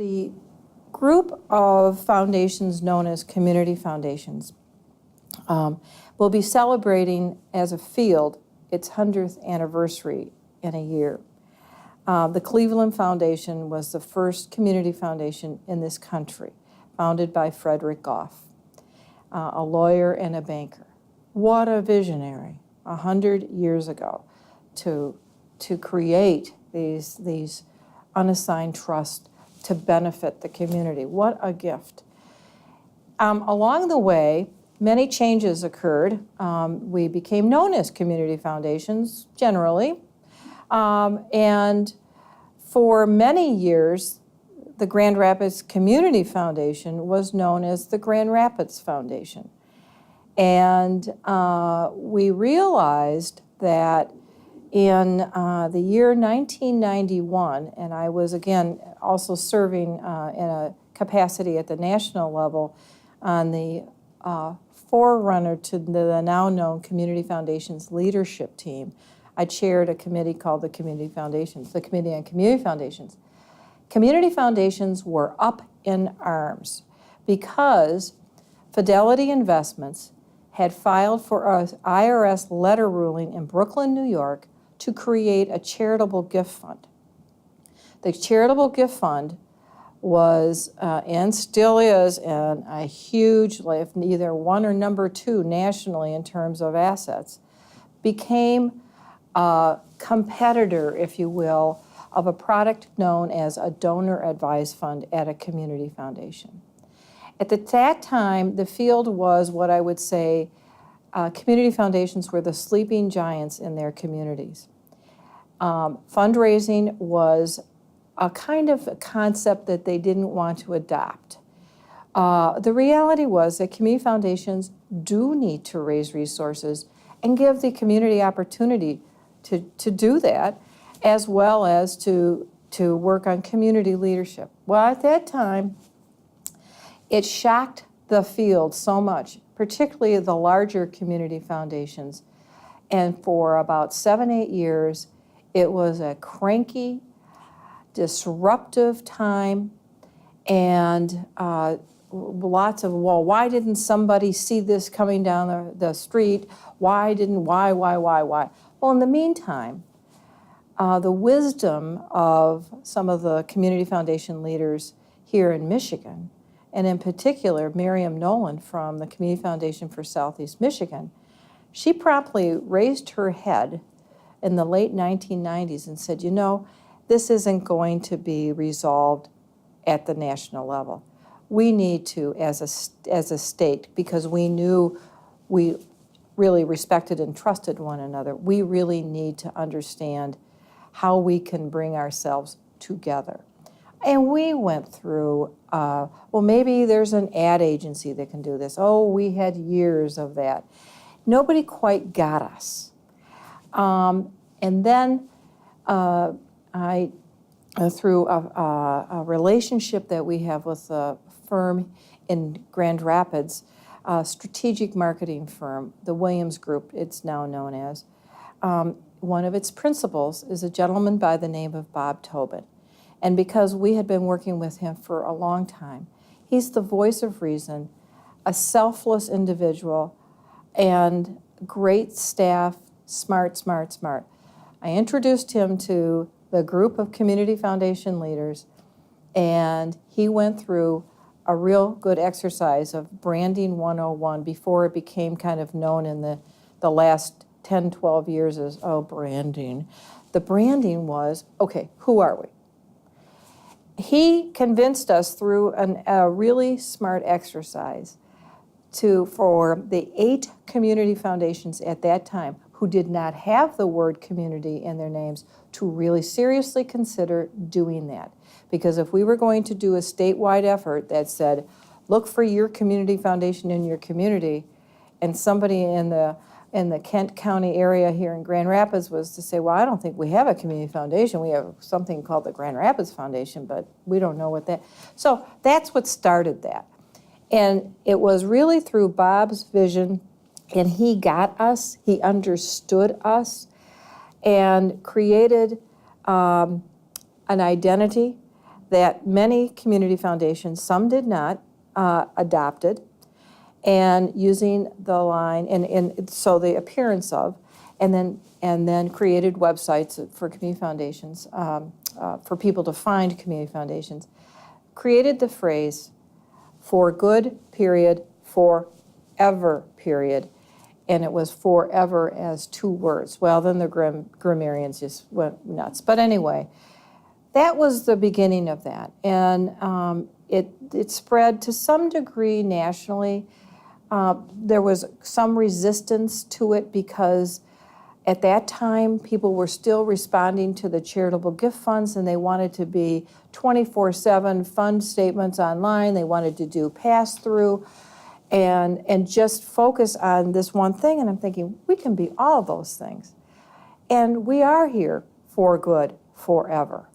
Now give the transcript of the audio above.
The group of foundations known as community foundations will be celebrating as a field its 100th anniversary in a year. The Cleveland Foundation was the first community foundation in this country, founded by Frederick Goff, a lawyer and a banker. What a visionary, 100 years ago, to create these unassigned trusts to benefit the community. What a gift. Along the way, many changes occurred. We became known as community foundations, generally. And for many years, the Grand Rapids Community Foundation was known as the Grand Rapids Foundation. And we realized that in the year 1991, and I was, again, also serving in a capacity at the national level on the forerunner to the now known Community Foundations leadership team. I chaired a committee called the Community Foundations, the Committee on Community Foundations. Community foundations were up in arms because Fidelity Investments had filed for an IRS letter ruling in Brooklyn, New York, to create a charitable gift fund. The charitable gift fund was, and still is, and a huge, either one or number two nationally in terms of assets, became a competitor, if you will, of a product known as a donor advised fund at a community foundation. At that time, the field was what I would say community foundations were the sleeping giants in their communities. Fundraising was a kind of a concept that they didn't want to adopt. The reality was that community foundations do need to raise resources and give the community opportunity to do that, as well as to work on community leadership. Well, at that time, it shocked the field so much, particularly the larger community foundations. And for about 7-8 years, it was a cranky, disruptive time, and lots of, well, why didn't somebody see this coming down the street? Why? Well, in the meantime, the wisdom of some of the community foundation leaders here in Michigan, and in particular, Miriam Nolan from the Community Foundation for Southeast Michigan, she promptly raised her head in the late 1990s and said, you know, this isn't going to be resolved at the national level. We need to, as a state, because we knew we really respected and trusted one another, we really need to understand how we can bring ourselves together. And we went through, well, maybe there's an ad agency that can do this. Oh, we had years of that. Nobody quite got us. And then I, through a relationship that we have with a firm in Grand Rapids, a strategic marketing firm, the Williams Group, it's now known as, one of its principals is a gentleman by the name of Bob Tobin. And because we had been working with him for a long time, he's the voice of reason, a selfless individual, and great staff, smart. I introduced him to the group of community foundation leaders, and he went through a real good exercise of branding 101 before it became kind of known in the last 10, 12 years as, oh, branding. The branding was, okay, who are we? He convinced us through a really smart exercise for the 8 community foundations at that time who did not have the word community in their names to really seriously consider doing that. Because if we were going to do a statewide effort that said, look for your community foundation in your community, and somebody in the Kent County area here in Grand Rapids was to say, well, I don't think we have a community foundation. We have something called the Grand Rapids Foundation, but we don't know what that. So that's what started that. And it was really through Bob's vision, and he got us, he understood us, and created an identity that many community foundations, some did not, adopted, and using the line, and so the appearance of, and then created websites for community foundations, for people to find community foundations, created the phrase, for good, period, forever, period. And it was forever as 2 words. Well, then the grammarians just went nuts. But anyway, that was the beginning of that. And it spread to some degree nationally. There was some resistance to it because at that time, people were still responding to the charitable gift funds, and they wanted to be 24/7 fund statements online. They wanted to do pass-through and just focus on this one thing. And I'm thinking, we can be all those things. And we are here for good forever.